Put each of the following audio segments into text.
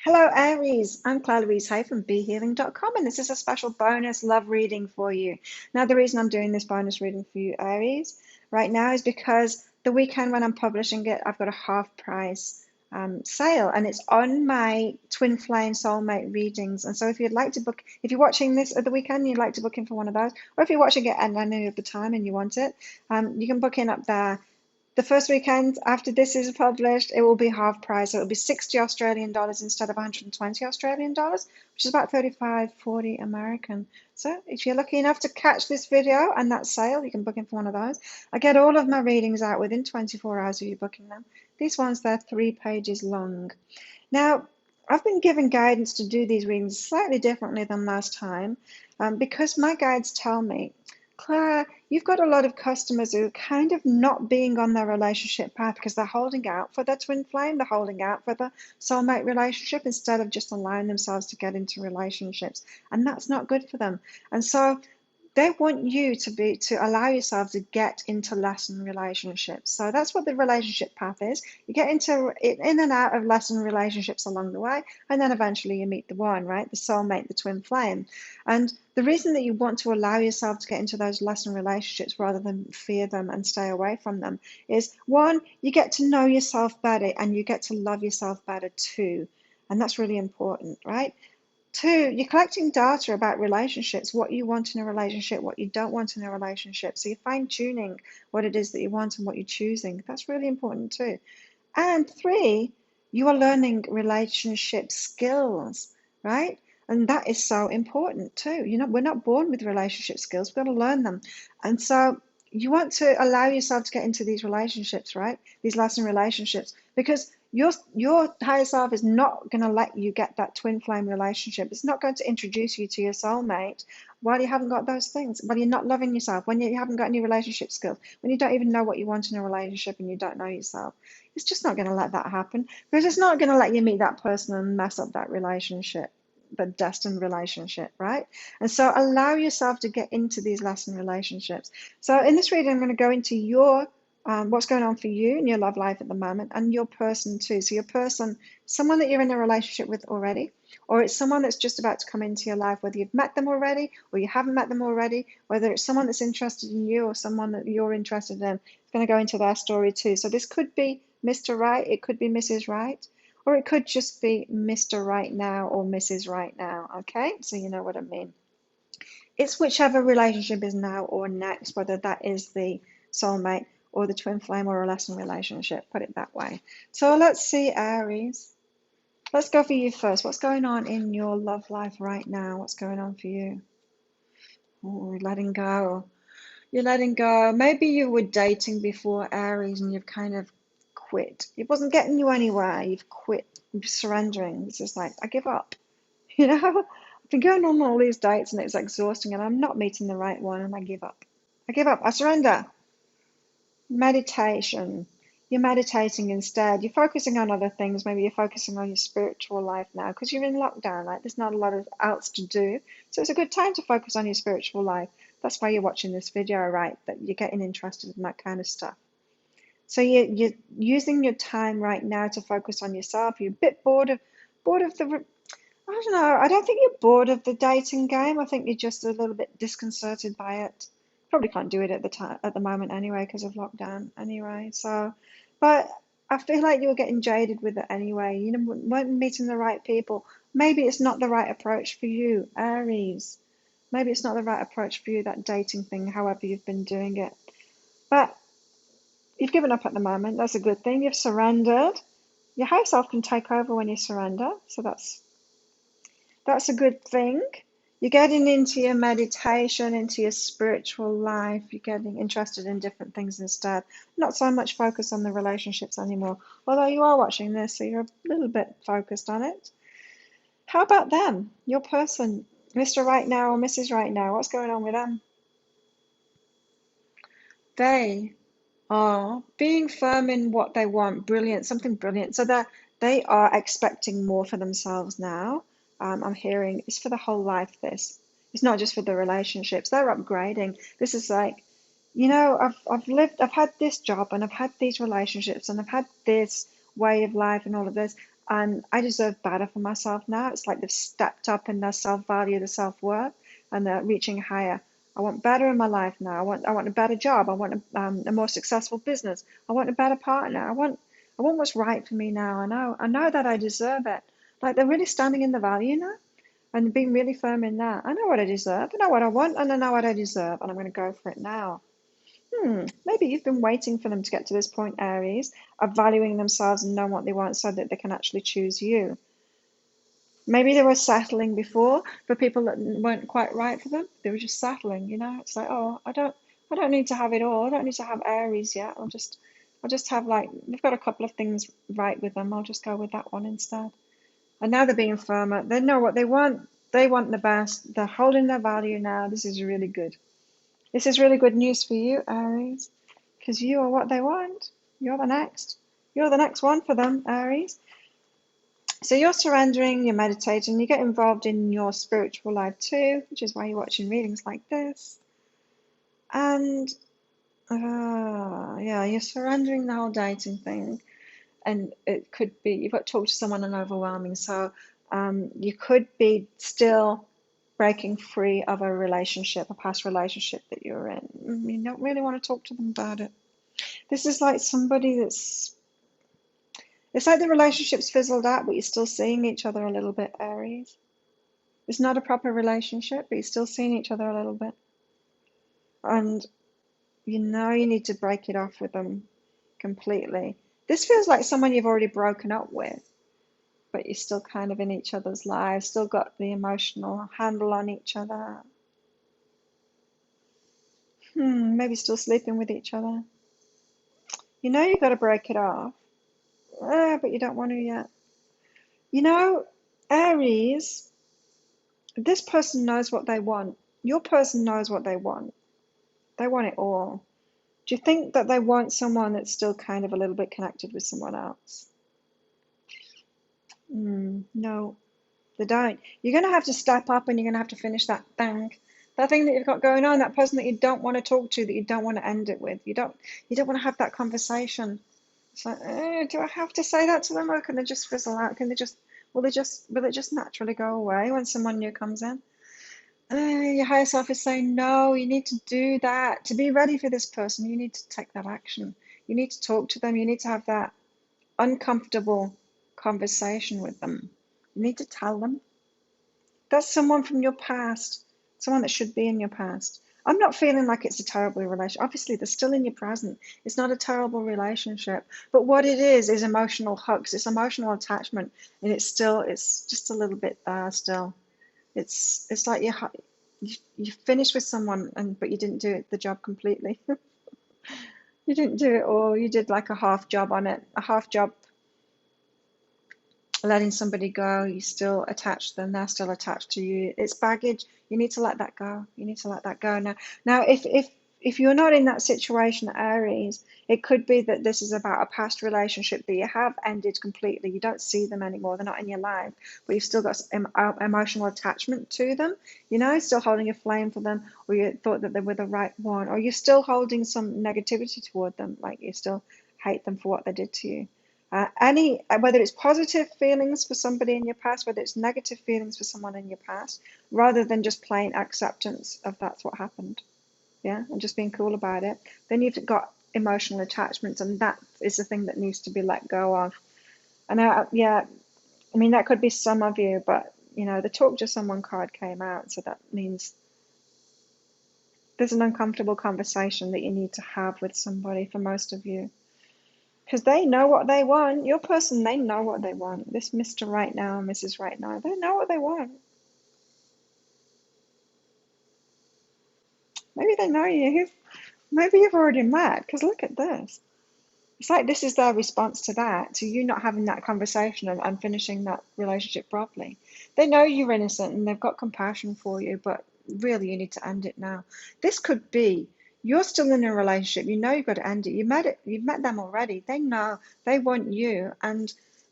Hello, Aries. I'm Claire Louise Hay from BeHealing.com, and this is a special bonus love reading for you. Now, the reason I'm doing this bonus reading for you, Aries, right now is because the weekend when I'm publishing it, I've got a half price sale, and it's on my Twin Flame Soulmate readings. And so, if you'd like to book, if you're watching this at the weekend, and you'd like to book in for one of those, or if you're watching it at any other time and you want it, you can book in up there. The first weekend after this is published, it will be half price. So it'll be 60 Australian dollars instead of 120 Australian dollars, which is about 35, 40 American. So if you're lucky enough to catch this video and that sale, you can book in for one of those. I get all of my readings out within 24 hours of you booking them. These ones, they're 3 pages long. Now, I've been given guidance to do these readings slightly differently than last time because my guides tell me, Claire, you've got a lot of customers who are kind of not being on their relationship path because they're holding out for their twin flame, they're holding out for the soulmate relationship instead of just allowing themselves to get into relationships. And that's not good for them. And so they want you to allow yourself to get into lesson relationships. So that's what the relationship path is. You get into in and out of lesson relationships along the way, and then eventually you meet the one, right? The soulmate, the twin flame. And the reason that you want to allow yourself to get into those lesson relationships rather than fear them and stay away from them is, one, you get to know yourself better and you get to love yourself better too. And that's really important, right? Two, you're collecting data about relationships, what you want in a relationship, what you don't want in a relationship. So you're fine-tuning what it is that you want and what you're choosing. That's really important too. And three, you are learning relationship skills, right? And that is so important too. We're not born with relationship skills. We've got to learn them. And so you want to allow yourself to get into these relationships, right? These lasting relationships, because your higher self is not going to let you get that twin flame relationship. It's not going to introduce you to your soulmate while you haven't got those things, while you're not loving yourself, when you haven't got any relationship skills, when you don't even know what you want in a relationship and you don't know yourself. It's just not going to let that happen because it's not going to let you meet that person and mess up that relationship, the destined relationship, right? And so allow yourself to get into these lesson relationships. So in this reading, I'm going to go into your what's going on for you in your love life at the moment and your person too. So your person, someone that you're in a relationship with already, or it's someone that's just about to come into your life, whether you've met them already or you haven't met them already, whether it's someone that's interested in you or someone that you're interested in. It's going to go into their story too. So this could be Mr. Right, it could be Mrs. Right, or it could just be Mr. Right now or Mrs. Right now, okay? So you know what I mean. It's whichever relationship is now or next, whether that is the soulmate or the twin flame or a lesson relationship, put it that way. So let's see, Aries. Let's go for you first. What's going on in your love life right now? What's going on for you? Oh, you're letting go. You're letting go. Maybe you were dating before, Aries, and you've kind of quit. It wasn't getting you anywhere. You've quit. You're surrendering. It's just like, I give up. You know, I've been going on all these dates and it's exhausting and I'm not meeting the right one and I give up. I give up. I surrender. Meditation. You're meditating instead. You're focusing on other things. Maybe you're focusing on your spiritual life now because you're in lockdown, right? There's not a lot of else to do. So it's a good time to focus on your spiritual life. That's why you're watching this video, right? That you're getting interested in that kind of stuff. So you're using your time right now to focus on yourself. You're a bit bored of the, I don't know. I don't think you're bored of the dating game. I think you're just a little bit disconcerted by it. Probably can't do it at the time at the moment anyway because of lockdown anyway. So, but I feel like you're getting jaded with it anyway. You know, weren't meeting the right people. Maybe it's not the right approach for you, Aries. Maybe it's not the right approach for you, that dating thing, however you've been doing it. But you've given up at the moment. That's a good thing. You've surrendered. Your higher self can take over when you surrender. So that's a good thing. You're getting into your meditation, into your spiritual life. You're getting interested in different things instead. Not so much focus on the relationships anymore. Although you are watching this, so you're a little bit focused on it. How about them? Your person, Mr. Right Now or Mrs. Right Now. What's going on with them? They are being firm in what they want. Brilliant, something brilliant. So they are expecting more for themselves now. I'm hearing it's for the whole life. This it's not just for the relationships. They're upgrading. This is like, I've had this job and I've had these relationships and I've had this way of life and all of this, and I deserve better for myself now. It's like they've stepped up in their self-value, their self-worth, and they're reaching higher. I want better in my life now. I want a better job. I want a more successful business. I want a better partner. I want what's right for me now. I know that I deserve it. Like they're really standing in the value now and being really firm in that. I know what I deserve. I know what I want, and I know what I deserve, and I'm going to go for it now. Maybe you've been waiting for them to get to this point, Aries, of valuing themselves and knowing what they want so that they can actually choose you. Maybe they were settling before for people that weren't quite right for them. They were just settling, you know. It's like, oh, I don't need to have it all. I don't need to have Aries yet. I'll just have like we've got a couple of things right with them. I'll just go with that one instead. And now they're being firmer. They know what they want. They want the best. They're holding their value now. This is really good. This is really good news for you, Aries, because you are what they want. You're the next. You're the next one for them, Aries. So you're surrendering, you're meditating, you get involved in your spiritual life too, which is why you're watching readings like this. And yeah, you're surrendering the whole dating thing. And it could be, you've got to talk to someone and overwhelming. So you could be still breaking free of a relationship, a past relationship that you're in. You don't really want to talk to them about it. This is like somebody it's like the relationship's fizzled out, but you're still seeing each other a little bit, Aries. It's not a proper relationship, but you're still seeing each other a little bit. And you know you need to break it off with them completely. This feels like someone you've already broken up with, but you're still kind of in each other's lives, still got the emotional handle on each other. Maybe still sleeping with each other. You know you've got to break it off, but you don't want to yet. You know, Aries, this person knows what they want. Your person knows what they want. They want it all. Do you think that they want someone that's still kind of a little bit connected with someone else? No, they don't. You're going to have to step up and you're going to have to finish that thing. That thing that you've got going on, that person that you don't want to talk to, that you don't want to end it with. You don't want to have that conversation. It's like, do I have to say that to them, or can they just fizzle out? Can they just will it just naturally go away when someone new comes in? Your higher self is saying, no, you need to do that. To be ready for this person, you need to take that action. You need to talk to them. You need to have that uncomfortable conversation with them. You need to tell them. That's someone from your past, someone that should be in your past. I'm not feeling like it's a terrible relationship. Obviously, they're still in your present. It's not a terrible relationship. But what it is emotional hooks. It's emotional attachment. And it's just a little bit there still. It's like you finished with someone, but you didn't do the job completely. You didn't do it all. You did like a half job on it, a half job letting somebody go. You still attached them. They're still attached to you. It's baggage. You need to let that go. You need to let that go now. Now, if you're not in that situation, Aries, it could be that this is about a past relationship that you have ended completely. You don't see them anymore. They're not in your life, but you've still got emotional attachment to them, you know, still holding a flame for them, or you thought that they were the right one, or you're still holding some negativity toward them, like you still hate them for what they did to you. Whether it's positive feelings for somebody in your past, whether it's negative feelings for someone in your past, rather than just plain acceptance of that's what happened. Yeah, and just being cool about it. Then you've got emotional attachments, and that is the thing that needs to be let go of. And yeah, I mean that could be some of you, but you know the talk to someone card came out, so that means there's an uncomfortable conversation that you need to have with somebody for most of you, because they know what they want. Your person, they know what they want. This Mr. Right Now and Mrs. Right Now, they know what they want. Maybe they know you. Maybe you've already met, because look at this. It's like this is their response to that, to you not having that conversation and finishing that relationship properly. They know you're innocent and they've got compassion for you, but really you need to end it now. This could be you're still in a relationship. You know you've got to end it. You've met them already. They know they want you,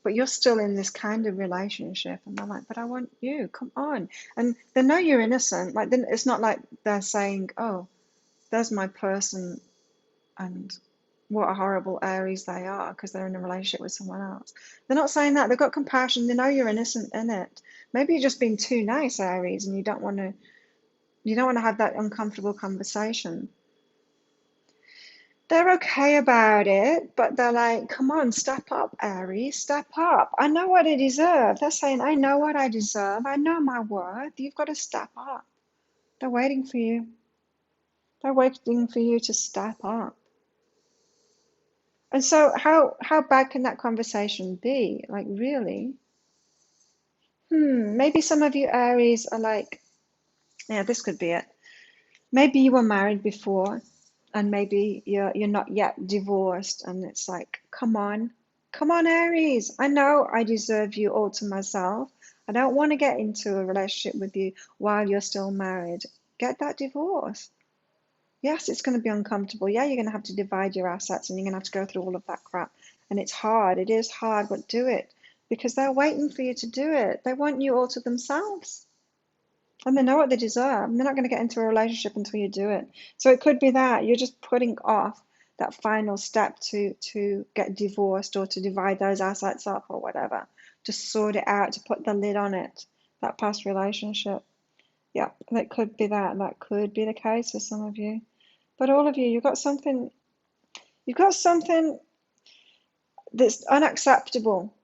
but you're still in this kind of relationship, and they're like, but I want you. Come on. And they know you're innocent. Like it's not like they're saying, oh, there's my person, and what a horrible Aries they are because they're in a relationship with someone else. They're not saying that. They've got compassion. They know you're innocent in it. Maybe you're just being too nice, Aries, and you don't want to have that uncomfortable conversation. They're okay about it, but they're like, come on, step up, Aries, step up. I know what I deserve. They're saying, I know what I deserve. I know my worth. You've got to step up. They're waiting for you. They're waiting for you to step up. And so how bad can that conversation be? Like, really? Maybe some of you Aries are like, yeah, this could be it. Maybe you were married before and maybe you're not yet divorced, and it's like, come on. Come on, Aries. I know I deserve you all to myself. I don't want to get into a relationship with you while you're still married. Get that divorce. Yes, it's going to be uncomfortable. Yeah, you're going to have to divide your assets and you're going to have to go through all of that crap. And it's hard. It is hard, but do it because they're waiting for you to do it. They want you all to themselves. And they know what they deserve. And they're not going to get into a relationship until you do it. So it could be that you're just putting off that final step to get divorced or to divide those assets up or whatever, to sort it out, to put the lid on it, that past relationship. Yeah, that could be that. That could be the case for some of you. But all of you, you've got something that's unacceptable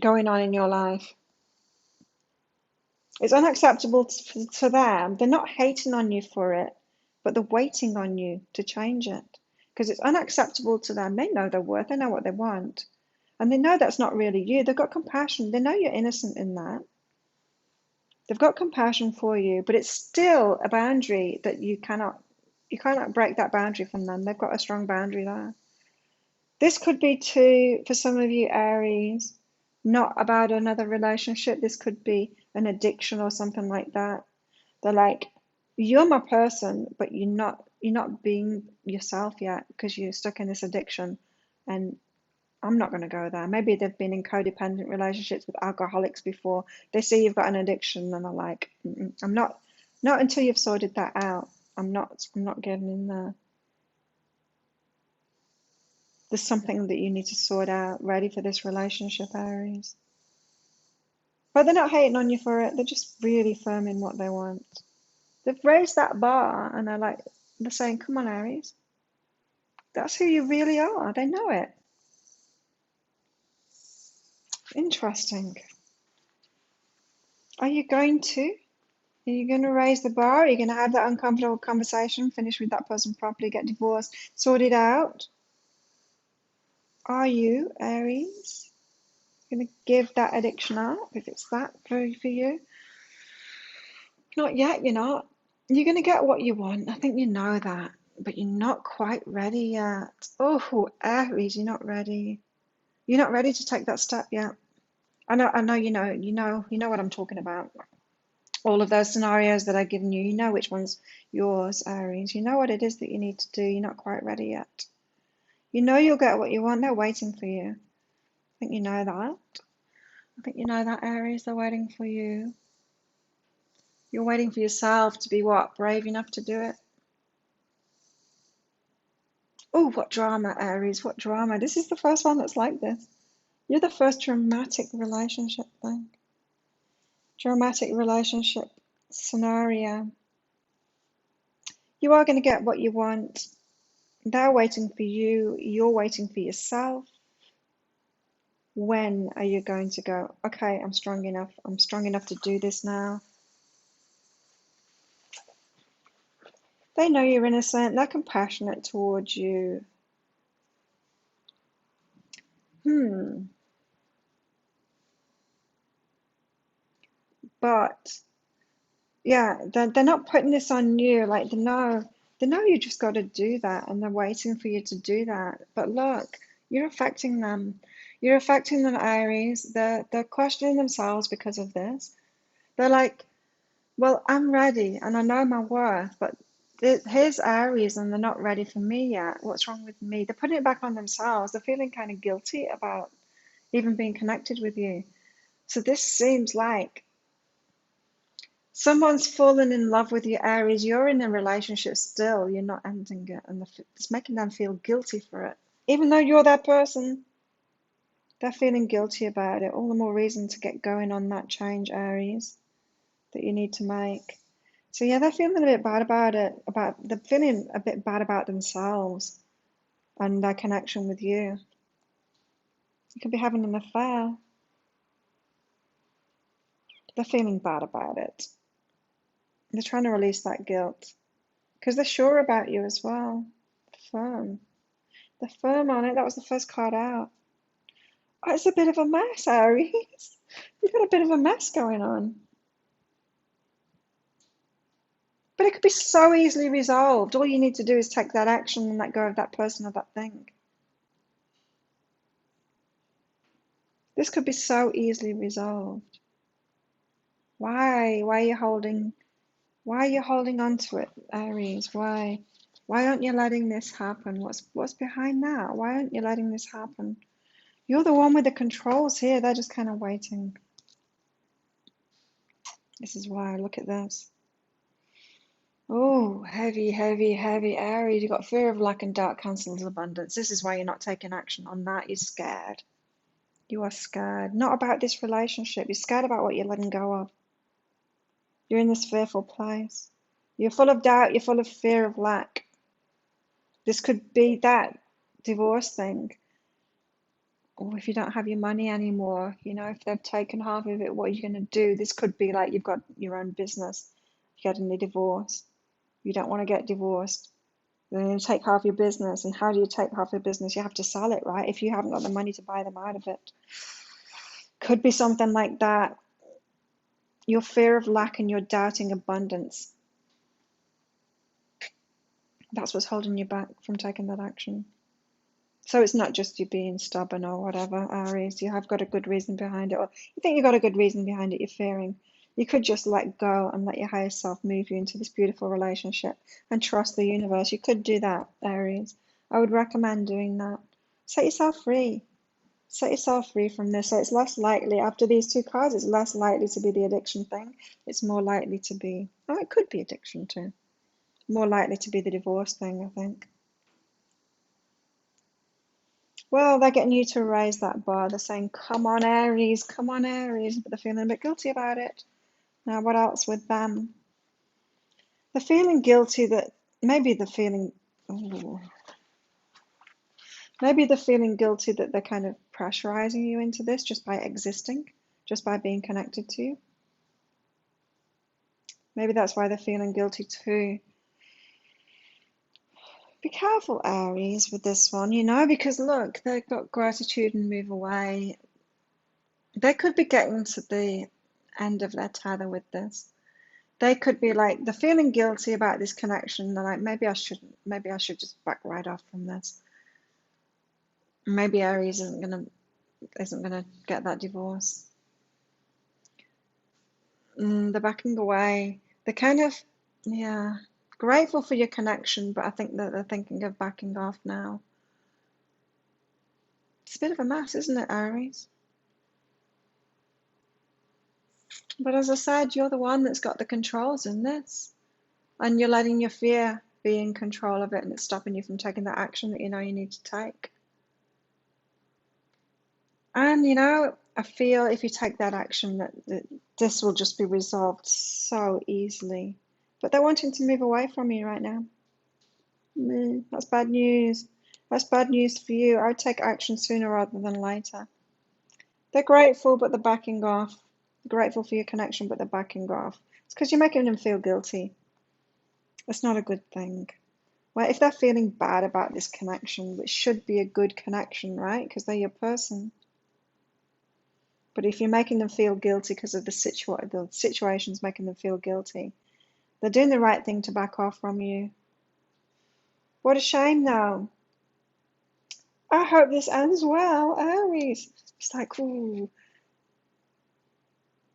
going on in your life. It's unacceptable to them. They're not hating on you for it, but they're waiting on you to change it because it's unacceptable to them. They know their worth, they know what they want, and they know that's not really you. They've got compassion. They know you're innocent in that. They've got compassion for you, but it's still a boundary that you cannot break that boundary from them. They've got a strong boundary there. This could be too, for some of you Aries, not about another relationship. This could be an addiction or something like that. They're like, you're my person, but you're not being yourself yet because you're stuck in this addiction, and I'm not going to go there. Maybe they've been in codependent relationships with alcoholics before. They see you've got an addiction and they're like, I'm not until you've sorted that out. I'm not getting in there. There's something that you need to sort out, ready for this relationship, Aries. But they're not hating on you for it. They're just really firm in what they want. They've raised that bar and they're saying, come on, Aries. That's who you really are. They know it. Interesting. Are you going to? Are you going to raise the bar? Are you going to have that uncomfortable conversation, finish with that person properly, get divorced, sort it out? Are you, Aries, going to give that addiction up if it's that for you? Not yet, you're not. You're going to get what you want. I think you know that, but you're not quite ready yet. Oh, Aries, you're not ready. You're not ready to take that step yet. I know you know what I'm talking about. All of those scenarios that I've given you, you know which one's yours, Aries. You know what it is that you need to do. You're not quite ready yet. You know you'll get what you want. They're waiting for you. I think you know that. I think you know that, Aries. They're waiting for you. You're waiting for yourself to be what? Brave enough to do it? Oh, what drama, Aries. What drama. This is the first one that's like this. You're the first dramatic relationship thing. Dramatic relationship scenario. You are going to get what you want. They're waiting for you. You're waiting for yourself. When are you going to go, okay, I'm strong enough. I'm strong enough to do this now. They know you're innocent. They're compassionate towards you. But yeah, they're not putting this on you. Like they know you just got to do that, and they're waiting for you to do that. But look, you're affecting them. You're affecting them, Aries. They're questioning themselves because of this. They're like, well, I'm ready and I know my worth, but here's Aries and they're not ready for me yet. What's wrong with me? They're putting it back on themselves. They're feeling kind of guilty about even being connected with you. So this seems like someone's fallen in love with you, Aries. You're in a relationship still. You're not ending it, and it's making them feel guilty for it. Even though you're that person, they're feeling guilty about it. All the more reason to get going on that change, Aries, that you need to make. So yeah, they're feeling a bit bad about it. They're feeling a bit bad about themselves and their connection with you. You could be having an affair. They're feeling bad about it. They're trying to release that guilt because they're sure about you as well. Firm. They're firm on it. That was the first card out. Oh, it's a bit of a mess, Aries. You've got a bit of a mess going on. But it could be so easily resolved. All you need to do is take that action and let go of that person or that thing. This could be so easily resolved. Why? Why are you holding on to it, Aries? Why? Why aren't you letting this happen? What's behind that? Why aren't you letting this happen? You're the one with the controls here. They're just kind of waiting. This is why. Look at this. Oh, heavy, heavy, heavy Aries. You've got fear of lack and doubt cancels abundance. This is why you're not taking action on that. You're scared. You are scared. Not about this relationship. You're scared about what you're letting go of. You're in this fearful place. You're full of doubt. You're full of fear of lack. This could be that divorce thing. Or if you don't have your money anymore, if they've taken half of it, what are you going to do? This could be like you've got your own business. You're getting a divorce. You don't want to get divorced. They're going to take half your business. And how do you take half your business? You have to sell it, right? If you haven't got the money to buy them out of it. Could be something like that. Your fear of lack and your doubting abundance. That's what's holding you back from taking that action. So it's not just you being stubborn or whatever, Aries. You have got a good reason behind it. Or you think you've got a good reason behind it, you're fearing. You could just let go and let your higher self move you into this beautiful relationship and trust the universe. You could do that, Aries. I would recommend doing that. Set yourself free. Set yourself free from this. So it's less likely, after these two cards, it's less likely to be the addiction thing. It's more likely to be, oh, it could be addiction too. More likely to be the divorce thing, I think. Well, they're getting you to raise that bar. They're saying, come on, Aries, but they're feeling a bit guilty about it. Now, what else with them? They're feeling guilty that maybe they're feeling, ooh, maybe they're feeling guilty that they're kind of pressurizing you into this just by existing, just by being connected to you. Maybe that's why they're feeling guilty too. Be careful, Aries, with this one, because look, they've got gratitude and move away. They could be getting to the end of their tether with this. They could be like, they're feeling guilty about this connection. They're like, maybe I should just back right off from this. Maybe Aries isn't gonna get that divorce. They're backing away. They're kind of, yeah, grateful for your connection, but I think that they're thinking of backing off now. It's a bit of a mess, isn't it, Aries? But as I said, you're the one that's got the controls in this. And you're letting your fear be in control of it, and it's stopping you from taking the action that you know you need to take. And I feel if you take that action that this will just be resolved so easily. But they're wanting to move away from you right now. That's bad news. That's bad news for you. I would take action sooner rather than later. They're grateful, but they're backing off. Grateful for your connection, but they're backing off. It's because you're making them feel guilty. It's not a good thing. Well, if they're feeling bad about this connection, which should be a good connection, right? Because they're your person. But if you're making them feel guilty because of the situation's making them feel guilty, they're doing the right thing to back off from you. What a shame, though. I hope this ends well, Aries. It's like, ooh.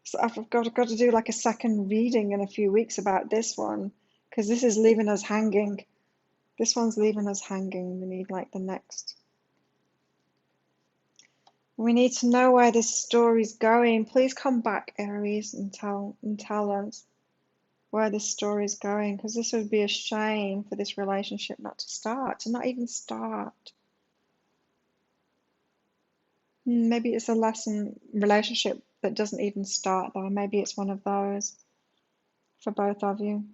So I've got to do like a second reading in a few weeks about this one, because this is leaving us hanging. This one's leaving us hanging. We need like the next. We need to know where this story's going. Please come back, Aries, and tell us where this story's going, because this would be a shame for this relationship not to start, to not even start. Maybe it's a lesson relationship that doesn't even start though. Maybe it's one of those for both of you.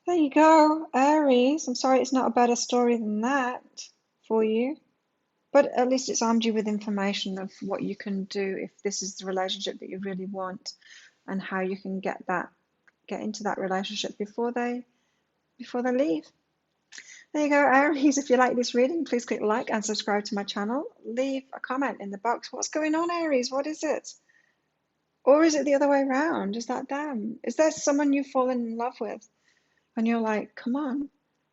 There you go, Aries. I'm sorry it's not a better story than that for you. But at least it's armed you with information of what you can do if this is the relationship that you really want, and how you can get into that relationship before they leave. There you go, Aries. If you like this reading, please click like and subscribe to my channel. Leave a comment in the box. What's going on, Aries? What is it? Or is it the other way around? Is that them? Is there someone you've fallen in love with and you're like, come on,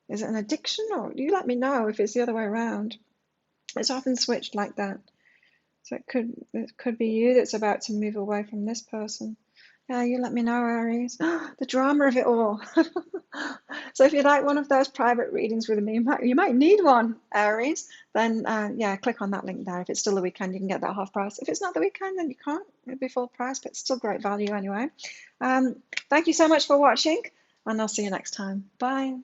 is it an addiction? Or you let me know if it's the other way around. It's often switched like that. So it could be you that's about to move away from this person. Yeah, you let me know, Aries. The drama of it all. So if you'd like one of those private readings with me, you might need one, Aries, then yeah, click on that link there. If it's still the weekend, you can get that half price. If it's not the weekend, then you can't. It'll be full price, but it's still great value anyway. Thank you so much for watching, and I'll see you next time. Bye.